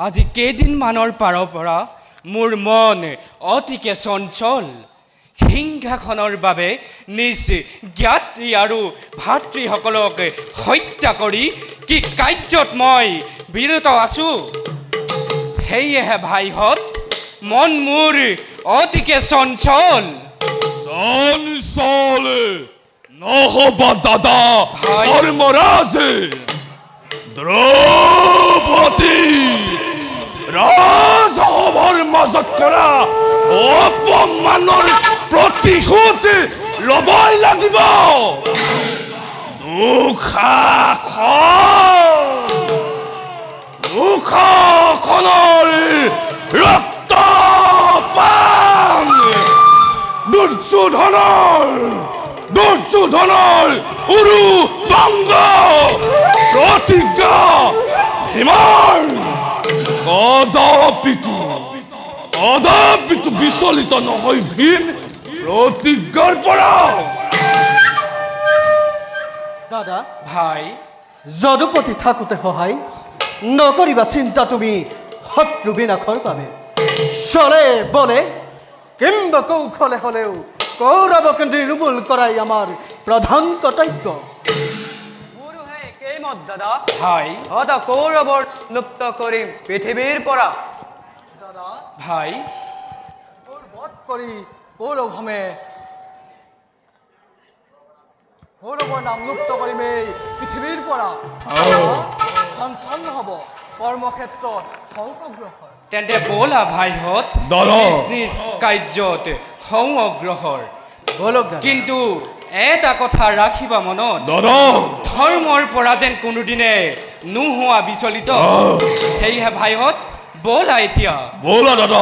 আজি কেইদিনমানৰ পাৰৰ পৰা মোৰ মন অতিকে চঞ্চল। সিংহাসনৰ বাবে নিজ জ্ঞাতি আৰু ভাতৃসকলক হত্যা কৰি কি কাৰ্যত মই বিৰত আছোঁ। সেয়েহে ভাইহঁত মন মোৰ অতিকে চঞ্চল। চঞ্চল নহ'বা দাদা ধৰ্মৰাজ। দ্ৰৌপদী ৰাজসভাৰ মাজত কৰা অপমানৰ প্ৰতিশোধ ল'বই লাগিব। দুঃশাসনৰ ৰক্তপান দুৰ্যোধনৰ উৰু ভংগ প্ৰতিজ্ঞা হিমাৰ কদাপিতো বিচলিত নহয় ভীম প্ৰতিজ্ঞাৰ পৰা। দাদা ভাই, যদুপতি থাকোঁতে সহায় নকৰিবা চিন্তা তুমি শত্ৰু বিনাশৰ বাবে। চলে বলে কিম্বা কৌশলে হলেও কৌৰৱক নিৰ্মূল কৰাই আমাৰ প্ৰধান কৰ্তব্য। দাদা ভাই সদা কৌৰৱৰ লুপ্ত কৰিম পৃথিৱীৰ পৰা। দাদা ভাই বধ কৰি কৌৰৱসমূহে কৌৰৱৰ নাম লুপ্ত কৰিমেই পৃথিৱীৰ পৰা। চঞ্চল হ'ব কৰ্মক্ষেত্ৰত সংগ্ৰহৰ। তেন্তে ব'লা ভাইহঁত নিজ নিজ কাৰ্যত হওঁ অগ্ৰসৰ। কিন্তু এটা কথা ৰাখিবা মনত, ধৰ্মৰ পৰা যেন কোনোদিনে নোহোৱা বিচলিত। সেয়েহে ভাইহঁত ব'লা এতিয়া। ব'লা দাদা।